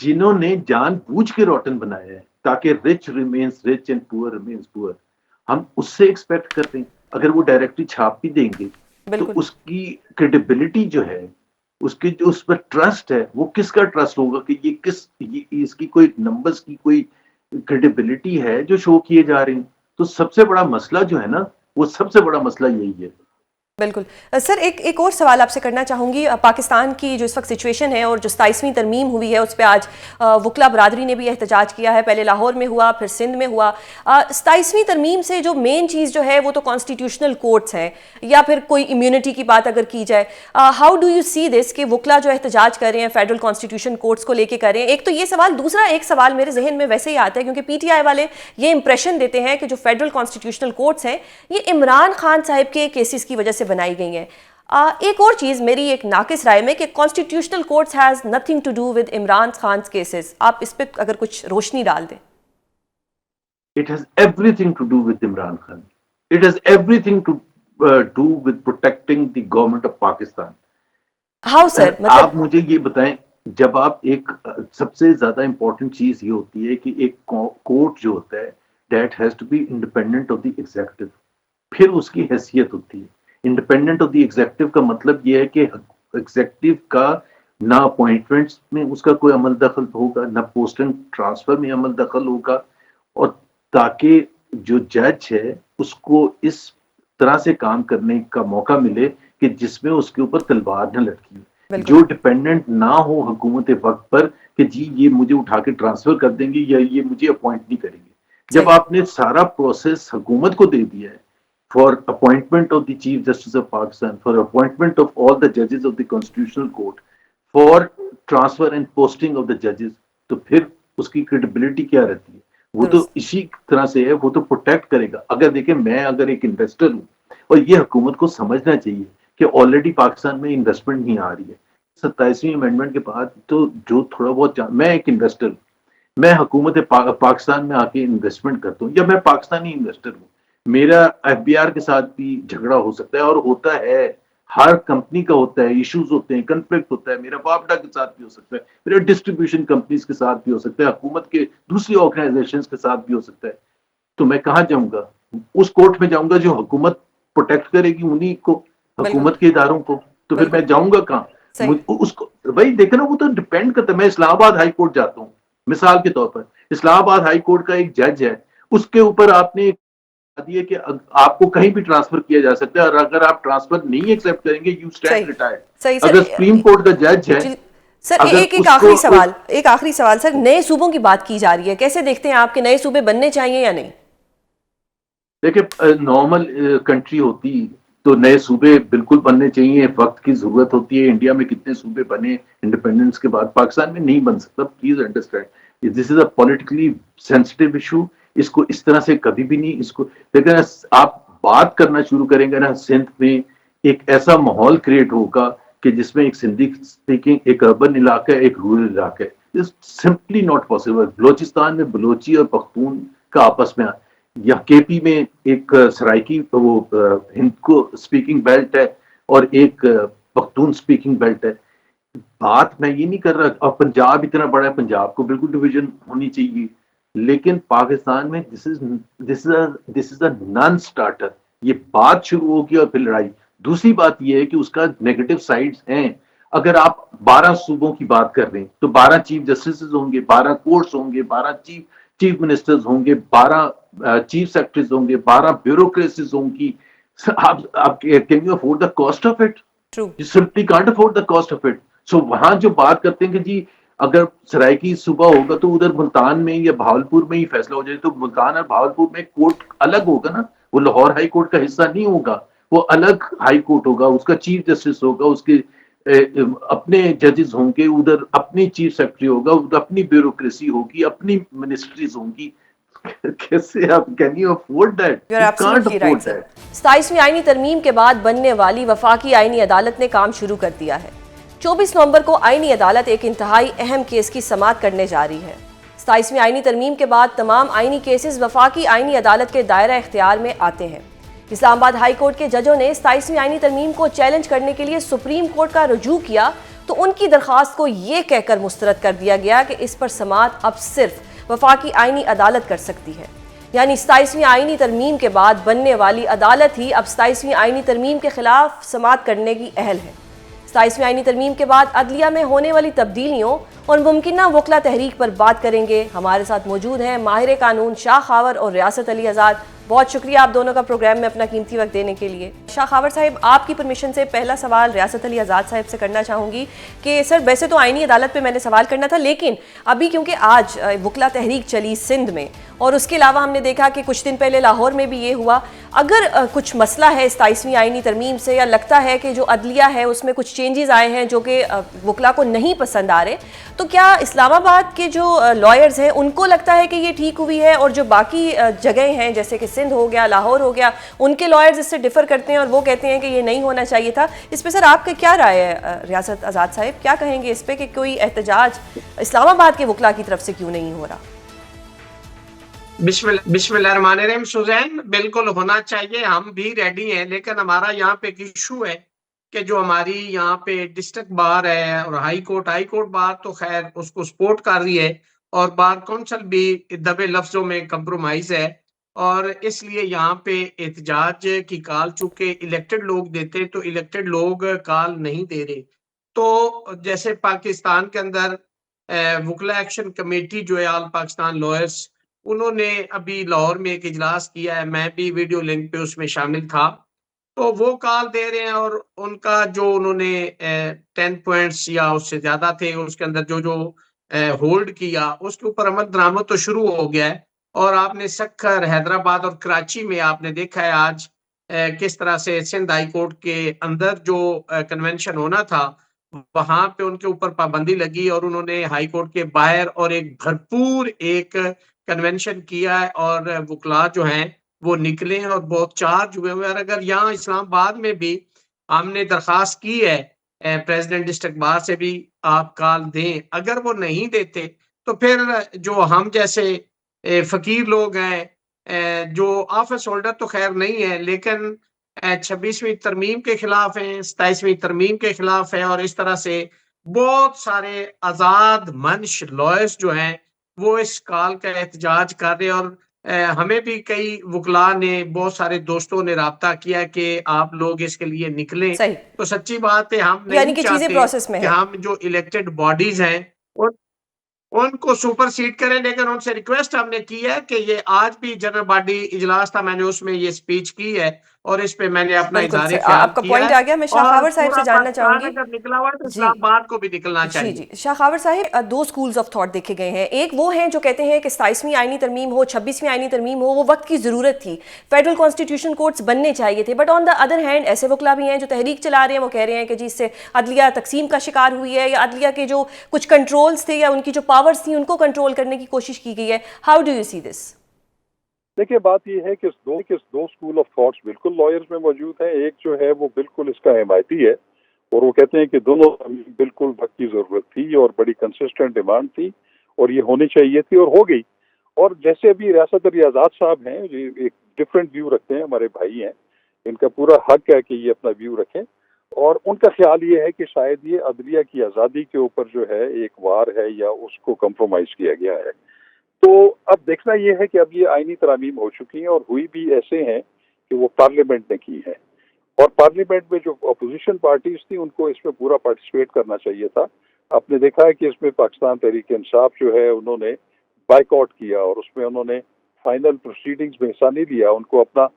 जिन्होंने जानबूझ के रॉटन बनाया है ताकि rich remains rich and poor remains poor, हम उससे एक्सपेक्ट करते हैं अगर वो डायरेक्टली छाप भी देंगे तो उसकी क्रेडिबिलिटी जो है, उसके जो उस पर ट्रस्ट है, वो किसका ट्रस्ट होगा कि ये इसकी कोई नंबर्स की कोई क्रेडिबिलिटी है जो शो किए जा रहे हैं? तो सबसे बड़ा मसला जो है ना, वो सबसे बड़ा मसला यही है। बिल्कुल सर, एक और सवाल आपसे करना चाहूँगी। पाकिस्तान की जो इस वक्त सिचुएशन है और जो 27वीं तरमीम हुई है उस पर आज वकला बरादरी ने भी एहतजाज किया है, पहले लाहौर में हुआ फिर सिंध में हुआ। 27वीं तरमीम से जो मेन चीज़ जो है वो तो कॉन्स्टिट्यूशनल कोर्ट्स हैं, या फिर कोई इम्यूनिटी की बात अगर की जाए, how do you see this कि वकला जो एहतजाज कर रहे हैं फेडरल कॉन्स्टिट्यूशन कोर्ट्स को लेके कर रहे हैं? एक तो ये सवाल, दूसरा एक सवाल मेरे जहन में वैसे ही आता है क्योंकि पीटीआई वाले ये इंप्रेशन देते हैं कि जो फेडरल कॉन्स्टिट्यूशनल कोर्ट्स हैं ये इमरान खान साहब के केसेस की वजह से बनाई गई हैं। एक और चीज मेरी एक नाकिस राय में कि constitutional courts has nothing to do with Imran Khan cases, आप इस पे अगर कुछ रोशनी डाल दें। It has everything to do with Imran Khan. It has everything to do with protecting the government of Pakistan. How sir? आप मुझे ये बताएं, जब आप एक सबसे ज्यादा इंपॉर्टेंट चीज ये होती है कि एक कोर्ट जो होता है that has to be independent of the executive, फिर उसकी हैसियत होती है। इंडिपेंडेंट ऑफ द एग्जीक्यूटिव का मतलब यह है कि एग्जीक्यूटिव का ना अपॉइंटमेंट्स में उसका कोई अमल दखल होगा, ना पोस्ट एंड ट्रांसफर में अमल दखल होगा, और ताकि जो जज है उसको इस तरह से काम करने का मौका मिले कि जिसमें उसके ऊपर तलवार न लटकी, जो डिपेंडेंट ना हो हुकूमत वक्त पर कि जी ये मुझे उठा के ट्रांसफर कर देंगे या ये मुझे अपॉइंट नहीं करेंगे। जब आपने सारा प्रोसेस हुकूमत को दे दिया है for appointment of the Chief Justice of Pakistan, for appointment of all the judges of the Constitutional Court, for transfer and posting of the judges, तो फिर उसकी credibility क्या रहती है? वो तो इसी तरह से है, वो तो प्रोटेक्ट करेगा। अगर देखें, मैं अगर एक इन्वेस्टर हूँ, और ये हुकूमत को समझना चाहिए कि ऑलरेडी पाकिस्तान में इन्वेस्टमेंट नहीं आ रही है 27वीं अमेंडमेंट के बाद, तो जो थोड़ा बहुत, मैं एक इन्वेस्टर हूँ, मैं हुकूमत पाकिस्तान में आके इन्वेस्टमेंट करता हूँ, या मैं पाकिस्तानी इन्वेस्टर हूँ, मेरा एफबीआर के साथ भी झगड़ा हो सकता है, और होता है, हर कंपनी का होता है, इश्यूज होते हैं, कन्फ्लिक्ट होता है, मेरा बापडा के साथ भी हो सकता है, मेरा डिस्ट्रीब्यूशन कंपनीज के साथ भी हो सकता है, हुकूमत के दूसरी ऑर्गेनाइजेशंस के साथ भी हो सकता है। तो मैं कहाँ जाऊंगा? उस कोर्ट में जाऊंगा जो हुकूमत प्रोटेक्ट करेगी उन्हीं को, हुकूमत के इदारों को। तो फिर मैं जाऊंगा कहाँ? उसको भाई देखना, वो तो डिपेंड करता है। मैं इस्लामाबाद हाई कोर्ट जाता हूँ, मिसाल के तौर पर इस्लामाबाद हाई कोर्ट का एक जज है, उसके ऊपर आपने दिए कि आपको कहीं भी ट्रांसफर किया जा सकता है, और अगर आप ट्रांसफर नहीं एक्सेप्ट करेंगे, यू स्टैंड रिटायर्ड। अगर सुप्रीम कोर्ट का जज है, सर अगर एक एक आखिरी सवाल सर, नए सूबों की बात की जा रही है, कैसे देखते हैं आपके नए सूबे बनने चाहिए या नहीं? देखिए, नॉर्मल कंट्री होती तो नए सूबे बिल्कुल बनने चाहिए, वक्त की जरूरत होती है। इंडिया में कितने सूबे बने इंडिपेंडेंस के बाद, पाकिस्तान में नहीं बन सकता। Please understand, this is a politically sensitive issue. इसको इस तरह से कभी भी नहीं, इसको लेकिन आप बात करना शुरू करेंगे ना, सिंध में एक ऐसा माहौल क्रिएट होगा कि जिसमें एक सिंधी स्पीकिंग, एक अर्बन इलाका है, एक रूरल इलाका है। Is simply not possible. Balochistan में बलोची और पख्तून का आपस में, या केपी में एक सराइकी वो हिंद को स्पीकिंग बेल्ट है और एक पख्तून स्पीकिंग बेल्ट है। बात मैं ये नहीं कर रहा, और पंजाब इतना बड़ा है, पंजाब को बिल्कुल डिवीजन होनी चाहिए, लेकिन पाकिस्तान में this is a non starter. ये बात शुरू होगी और फिर लड़ाई। दूसरी बात ये है कि उसका नेगेटिव साइड्स हैं। अगर आप 12 सूबों की बात कर रहे हैं तो 12 चीफ जस्टिस होंगे, 12 कोर्ट्स होंगे, 12 चीफ मिनिस्टर्स होंगे, 12 चीफ सेक्रेटरीज होंगे, 12 ब्यूरोक्रेसीज होंगी। आप can you afford the cost of it? True. You simply can't afford the cost of it. So वहां जो बात करते हैं कि जी अगर सराइकी सूबा होगा तो उधर मुल्तान में या भावलपुर में ही फैसला हो जाए, तो मुल्तान और भावलपुर में कोर्ट अलग होगा ना, वो लाहौर हाई कोर्ट का हिस्सा नहीं होगा, वो अलग हाई कोर्ट होगा, उसका चीफ जस्टिस होगा, उसके अपने जजेस होंगे, उधर अपनी चीफ सेक्रेटरी होगा, उधर अपनी ब्यूरोक्रेसी होगी, अपनी मिनिस्ट्रीज होंगी। कैसे आप, can you afford that? You are absolutely right sir. 27वीं आईनी तरमीम के बाद बनने वाली वफाकी आईनी अदालत ने काम शुरू कर दिया है। 24 नवंबर को आईनी अदालत एक इंतहाई अहम केस की समाअत करने जा रही है। 27वीं आईनी तरमीम के बाद तमाम आईनी केसेस वफाकी आईनी अदालत के दायरा इख्तियार में आते हैं। इस्लामाबाद हाई कोर्ट के जजों ने 27वीं आईनी तरमीम को चैलेंज करने के लिए सुप्रीम कोर्ट का रुजू किया तो उनकी दरख्वास्त को यह कहकर मुस्तरद कर दिया गया कि इस पर समाअत अब सिर्फ वफाकी आईनी अदालत कर सकती है। यानी 27वीं आईनी तरमीम के बाद बनने वाली अदालत ही अब 27वीं आईनी तरमीम के खिलाफ समाअत करने की अहल है। 27वीं आईनी तरमीम के बाद अदलिया में होने वाली तब्दीलियों और मुमकिना वकला तहरीक पर बात करेंगे। हमारे साथ मौजूद हैं माहिर कानून शाह खावर और रियासत अली आज़ाद। बहुत शुक्रिया आप दोनों का प्रोग्राम में अपना कीमती वक्त देने के लिए। शाह खावर साहब, आपकी परमिशन से पहला सवाल रियासत अली आज़ाद साहब से करना चाहूँगी कि सर वैसे तो आईनी अदालत पे मैंने सवाल करना था, लेकिन अभी क्योंकि आज वकला तहरीक चली सिंध में और उसके अलावा हमने देखा कि कुछ दिन पहले लाहौर में भी ये हुआ, अगर कुछ मसला है 27वीं आईनी तरमीम से या लगता है कि जो अदलिया है उसमें कुछ चेंजेस आए हैं जो कि वकला को नहीं पसंद आ रहे, तो क्या इस्लामाबाद के जो लॉयर्स हैं उनको लगता है कि ये ठीक हुई है और जो बाकी जगह हैं जैसे कि सिंध हो गया, लाहौर हो गया, उनके लॉयर्स इससे डिफर करते हैं और वो कहते हैं कि ये नहीं होना चाहिए था? इस पे सर आपका क्या राय है? रियासत आज़ाद साहब क्या कहेंगे इस पे कि कोई एहतजाज इस्लामाबाद के वकला की तरफ से क्यों नहीं हो रहा? बिस्मिल्लाहिर्रहमानिर्रहीम। सुजैन, बिल्कुल होना चाहिए, हम भी रेडी हैं, लेकिन हमारा यहाँ पे एक इशू है कि जो हमारी यहाँ पे डिस्ट्रिक्ट बार है और हाई कोर्ट बार तो खैर उसको सपोर्ट कर रही है और बार कौंसिल भी दबे लफ्जों में कंप्रोमाइज है, और इसलिए यहाँ पे एहतजाज की कॉल चूंकि इलेक्टेड लोग देते तो इलेक्टेड लोग कॉल नहीं दे रहे। तो जैसे पाकिस्तान के अंदर वकला एक्शन कमेटी जो है ऑल पाकिस्तान लॉयर्स, उन्होंने अभी लाहौर में एक इजलास किया है, मैं भी वीडियो लिंक पे उसमें शामिल था, तो वो कॉल दे रहे हैं और उनका जो उन्होंने 10 पॉइंट्स या उससे ज्यादा थे उसके अंदर जो जो होल्ड किया उसके ऊपर अमल दरामद तो शुरू हो गया है। और आपने सक्खर, हैदराबाद और कराची में आपने देखा है आज किस तरह से सिंध हाई कोर्ट के अंदर जो कन्वेंशन होना था वहां पे उनके ऊपर पाबंदी लगी और उन्होंने हाई कोर्ट के बाहर और एक भरपूर एक कन्वेंशन किया है और वकला जो हैं वो निकले हैं और बहुत चार्ज हुए हुए। और अगर यहाँ इस्लामाबाद में भी हमने दरखास्त की है प्रेसिडेंट डिस्ट्रिक्ट बार से भी आप कॉल दें, अगर वो नहीं देते तो फिर जो हम जैसे फकीर लोग हैं जो ऑफिस होल्डर तो खैर नहीं है लेकिन 26वीं तरमीम के खिलाफ हैं, 27वीं तरमीम के खिलाफ है और इस तरह से बहुत सारे आजाद मंश लॉयर्स जो हैं वो इस कॉल का एहतजाज कर रहे हैं। और हमें भी कई वकला ने, बहुत सारे दोस्तों ने राब्ता किया कि आप लोग इसके लिए निकलें। तो सच्ची बात है हम नहीं चाहते कि हम जो इलेक्टेड बॉडीज हैं उनको सुपरसीड करें, लेकिन उनसे रिक्वेस्ट हमने की है कि ये आज भी जनरल बॉडी इजलास था, मैंने उसमें ये स्पीच की है और इस पे मैंने अपना बिल्कुल इज़हार सर, ख्याल आपका किया पॉइंट है। आ गया। मैं शाह और खावर साहब पूरा से जानना पाकिस्तान चाहूंगी अगर निकला हुआ है तो जी इस्लामाबाद को भी निकलना जी चाहिए। जी शाह खावर साहिब, दो स्कूल्स ऑफ थॉट देखे गए हैं। एक वो हैं जो कहते हैं कि 27वीं आईनी तरमीम हो, 26वीं आईनी तरमीम हो, वो वक्त की ज़रूरत थी, फेडरल कॉन्स्टिट्यूशन कोर्ट्स बनने चाहिए थे। But on the other hand ऐसे वकला भी हैं जो तहरीक चला रहे हैं, वो कह रहे हैं कि जी इससे अदलिया तकसीम का शिकार हुई है, या अदलिया के जो कुछ कंट्रोल्स थे या उनकी जो पावर्स थी उनको कंट्रोल करने की कोशिश की गई है। How do you see this? देखिए, बात ये है कि इस दो स्कूल ऑफ थॉट्स बिल्कुल लॉयर्स में मौजूद हैं। एक जो है वो बिल्कुल इसका हिमायती है और वो कहते हैं कि दोनों बिल्कुल वक्त की जरूरत थी और बड़ी कंसिस्टेंट डिमांड थी और ये होनी चाहिए थी और हो गई। और जैसे अभी रियासत अली आज़ाद साहब हैं, ये एक डिफरेंट व्यू रखते हैं, हमारे भाई हैं, इनका पूरा हक है कि ये अपना व्यू रखें। और उनका ख्याल ये है कि शायद ये अदलिया की आज़ादी के ऊपर जो है एक वार है या उसको कंप्रोमाइज किया गया है। तो अब देखना यह है कि अब ये आईनी तरामीम हो चुकी हैं और हुई भी ऐसे हैं कि वो पार्लियामेंट ने की है और पार्लियामेंट में जो अपोजिशन पार्टीज थी उनको इसमें पूरा पार्टिसिपेट करना चाहिए था। आपने देखा है कि इसमें पाकिस्तान तहरीक इंसाफ जो है उन्होंने बाइकआउट किया और उसमें उन्होंने फाइनल प्रोसीडिंग्स में हिस्सा नहीं लिया। उनको अपना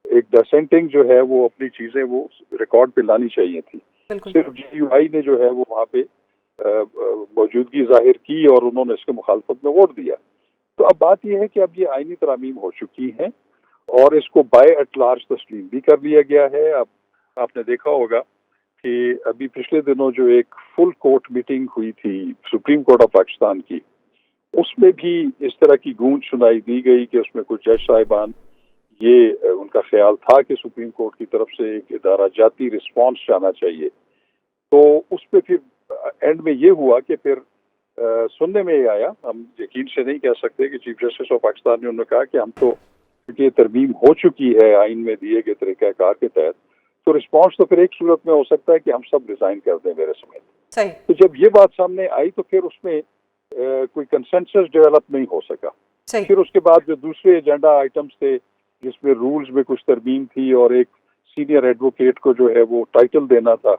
एक डिसेंटिंग जो है वो अपनी चीजें वो रिकॉर्ड पे लानी चाहिए थी। सिर्फ GUI ने जो है वो वहाँ पे मौजूदगी जाहिर की और उन्होंने इसके मुखालफत में वोट दिया। तो अब बात यह है कि अब ये आईनी तरामीम हो चुकी हैं और इसको बाय एट लार्ज तस्लीम भी कर लिया गया है। अब आपने देखा होगा कि अभी पिछले दिनों जो एक फुल कोर्ट मीटिंग हुई थी सुप्रीम कोर्ट ऑफ पाकिस्तान की, उसमें भी इस तरह की गूंज सुनाई दी गई कि उसमें कुछ जज साहिबान ये उनका ख्याल था कि सुप्रीम कोर्ट की तरफ से एक इदारा जाती रिस्पॉन्स जाना चाहिए। तो उस पर फिर एंड में ये हुआ कि फिर सुनने में ये आया, हम यकीन से नहीं कह सकते कि चीफ जस्टिस ऑफ पाकिस्तान ने उन्होंने कहा कि हम तो ये तरमीम हो चुकी है आइन में दिए गए तरीक़ाकार के तहत, तो रिस्पॉन्स तो फिर एक सूरत में हो सकता है कि हम सब रिजाइन कर दें मेरे समेत। तो जब ये बात सामने आई तो फिर उसमें कोई कंसेंसस डेवलप नहीं हो सका। फिर उसके बाद जो दूसरे एजेंडा आइटम्स थे जिसमें रूल्स में कुछ तरमीम थी और एक सीनियर एडवोकेट को जो है वो टाइटल देना था,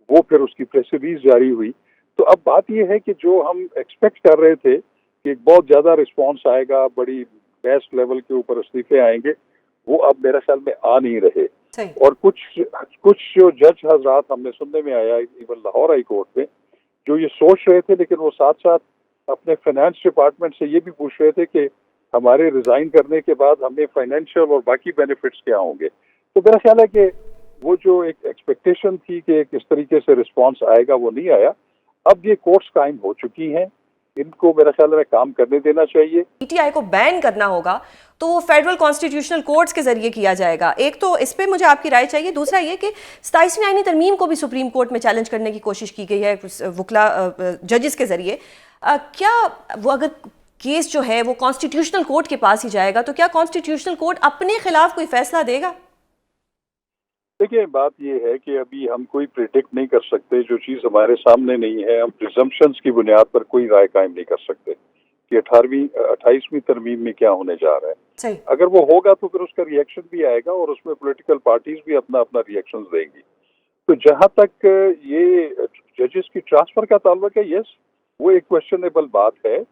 वो फिर उसकी प्रेस रिलीज जारी हुई। तो अब बात यह है कि जो हम एक्सपेक्ट कर रहे थे कि एक बहुत ज्यादा रिस्पांस आएगा, बड़ी बेस्ट लेवल के ऊपर इस्तीफे आएंगे, वो अब मेरे ख्याल में आ नहीं रहे। और कुछ जो जज हजरात हमने सुनने में आया इवन लाहौर हाई कोर्ट में, जो ये सोच रहे थे लेकिन वो साथ साथ अपने फाइनेंस डिपार्टमेंट से ये भी पूछ रहे थे कि हमारे रिजाइन करने के बाद हमें फाइनेंशियल और बाकी बेनिफिट्स क्या होंगे। तो मेरा ख्याल है कि वो जो एक एक्सपेक्टेशन थी कि किस तरीके से रिस्पांस आएगा वो नहीं आया। अब ये कोर्ट्स कायम हो चुकी हैं, इनको मेरा ख्याल है काम करने देना चाहिए। PTI को बैन करना होगा तो वो फेडरल कॉन्स्टिट्यूशनल कोर्ट्स के जरिए किया जाएगा। एक तो इस पे मुझे आपकी राय चाहिए। दूसरा ये कि 27वीं आईनी तरमीम को भी सुप्रीम कोर्ट में चैलेंज करने की कोशिश की गई है वकला जजेस के जरिए। क्या वो अगर केस जो है वो कॉन्स्टिट्यूशनल कोर्ट के पास ही जाएगा तो क्या कॉन्स्टिट्यूशनल कोर्ट अपने खिलाफ कोई फैसला देगा? देखिए, बात यह है कि अभी हम कोई प्रिडिक्ट नहीं कर सकते, जो चीज हमारे सामने नहीं है हम प्रिजम्पशंस की बुनियाद पर कोई राय कायम नहीं कर सकते कि 28वीं तरमीम में क्या होने जा रहा है। अगर वो होगा तो फिर उसका रिएक्शन भी आएगा और उसमें पॉलिटिकल पार्टीज भी अपना अपना रिएक्शन देंगी। तो जहां तक ये जजेस की ट्रांसफर का ताल्लुक है, यस, वो एक क्वेश्चनेबल बात है।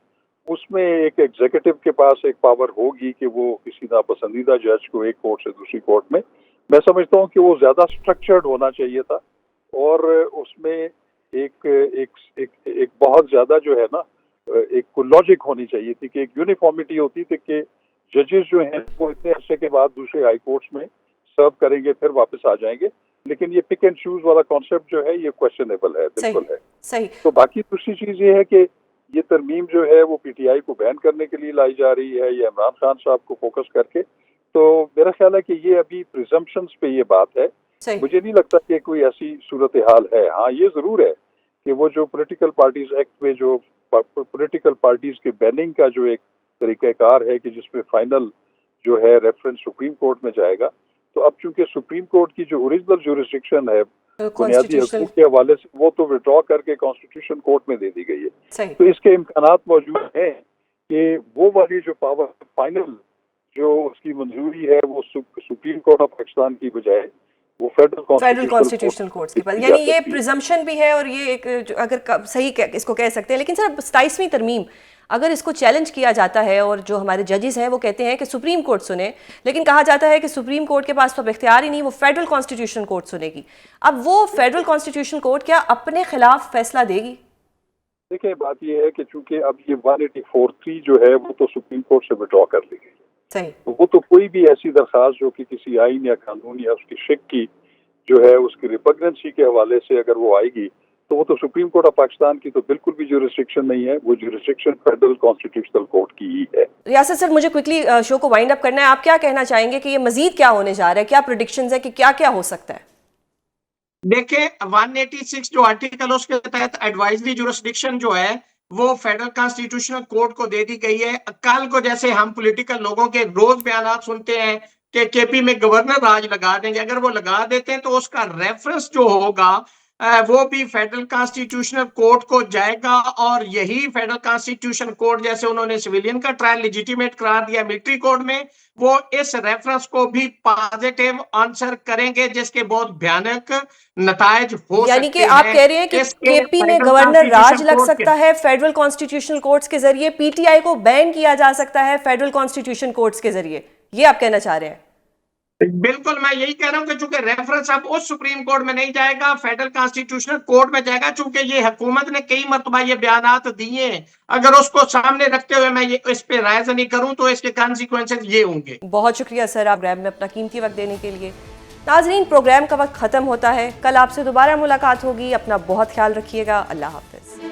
उसमें एक एग्जीक्यूटिव के पास एक पावर होगी कि वो किसी नापसंदीदा जज को एक कोर्ट से दूसरी कोर्ट में, मैं समझता हूँ कि वो ज्यादा स्ट्रक्चर्ड होना चाहिए था और उसमें एक एक एक, एक बहुत ज्यादा जो है ना एक लॉजिक होनी चाहिए थी कि एक यूनिफॉर्मिटी होती थी कि जजेस जो हैं वो इतने अरसे के बाद दूसरे हाई कोर्ट्स में सर्व करेंगे फिर वापस आ जाएंगे। लेकिन ये पिक एंड चूज वाला कॉन्सेप्ट जो है ये क्वेश्चनेबल है, बिल्कुल है। सही। तो बाकी दूसरी चीज ये है कि ये तरमीम जो है वो PTI को बैन करने के लिए लाई जा रही है या इमरान खान साहब को फोकस करके। तो मेरा ख्याल है कि ये अभी प्रिजम्पशंस पे ये बात है। मुझे नहीं लगता कि कोई ऐसी सूरत हाल है। हाँ, ये जरूर है कि वो जो पॉलिटिकल पार्टीज एक्ट में जो पॉलिटिकल पार्टीज के बैनिंग का जो एक तरीक़ाकार है कि जिसमें फाइनल जो है रेफरेंस सुप्रीम कोर्ट में जाएगा, तो अब चूंकि सुप्रीम कोर्ट की जो ओरिजिनल जुरिस्डिक्शन है बुनियादी हकूक़ के हवाले से वो तो विड्रॉ करके कॉन्स्टिट्यूशन कोर्ट में दे दी गई है। तो इसके इम्कानात मौजूद हैं कि वो वाली जो पावर फाइनल जो उसकी मंजूरी है वो सुप्रीम कोर्ट ऑफ पाकिस्तान की बजाय वो फेडरल कॉन्स्टिट्यूशनल कोर्ट्स के पास, यानी ये प्रिजम्पशन भी है और ये एक अगर सही इसको कह सकते हैं। लेकिन सर 27वीं तरमीम अगर इसको चैलेंज किया जाता है और जो हमारे जजेस हैं वो कहते हैं कि सुप्रीम कोर्ट सुने, लेकिन कहा जाता है कि सुप्रीम कोर्ट के पास तो अब इख्तियार ही नहीं, वो फेडरल कॉन्स्टिट्यूशन कोर्ट सुनेगी। अब वो फेडरल कॉन्स्टिट्यूशन कोर्ट क्या अपने खिलाफ फैसला देगी? देखिए बात ये है कि चूंकि अब ये 184(3) जो है वो तो सुप्रीम कोर्ट से विड्रॉ कर ली गई, सही, तो वो तो कोई भी ऐसी दरखास्त जो कि किसी आइन या कानून या उसकी शिक की जो है उसकी रिपग्नेंसी के हवाले से अगर वो आएगी तो वो तो सुप्रीम कोर्ट ऑफ पाकिस्तान की तो बिल्कुल भी जुरिस्डिक्शन नहीं है, वो जुरिस्डिक्शन फेडरल कॉन्स्टिट्यूशनल कोर्ट की ही है। रियासत सर, मुझे क्विकली शो को वाइंड अप करना है। आप क्या कहना चाहेंगे कि ये मजीद क्या होने जा रहा है, क्या प्रेडिक्शंस है कि क्या क्या हो सकता है? देखिए 186 जो आर्टिकल उसके तहत एडवाइजरी जुरिस्डिक्शन जो है वो फेडरल कॉन्स्टिट्यूशनल कोर्ट को दे दी गई है। कल को जैसे हम पॉलिटिकल लोगों के रोज बयान सुनते हैं कि केपी में गवर्नर राज लगा देंगे, अगर वो लगा देते हैं तो उसका रेफरेंस जो होगा वो भी फेडरल कॉन्स्टिट्यूशनल कोर्ट को जाएगा और यही फेडरल कॉन्स्टिट्यूशन कोर्ट, जैसे उन्होंने सिविलियन का ट्रायल लेजिटिमेट करार दिया मिलिट्री कोर्ट में, वो इस रेफरेंस को भी पॉजिटिव आंसर करेंगे जिसके बहुत भयानक नतायज हो यानी कि सकते आप हैं। कह रहे हैं कि केपी में गवर्नर राज लग सकता है फेडरल कॉन्स्टिट्यूशनल कोर्ट्स के जरिए, पीटीआई को बैन किया जा सकता है फेडरल कॉन्स्टिट्यूशन कोर्ट्स के जरिए, ये आप कहना चाह रहे हैं? बिल्कुल, मैं यही कह रहा हूं कि चूंकि रेफरेंस अब उस सुप्रीम कोर्ट में नहीं जाएगा, फेडरल कॉन्स्टिट्यूशनल कोर्ट में जाएगा। चूंकि ये हुकूमत ने कई मरतबा ये बयानात दिए, अगर उसको सामने रखते हुए मैं ये इस पे राय नहीं करूं तो इसके कॉन्सिक्वेंसेस ये होंगे। बहुत शुक्रिया सर, आप प्रोग्राम में अपना कीमती वक्त देने के लिए। नाजरीन, प्रोग्राम का वक्त खत्म होता है, कल आपसे दोबारा मुलाकात होगी। अपना बहुत ख्याल रखिएगा। अल्लाह हाफ़िज़।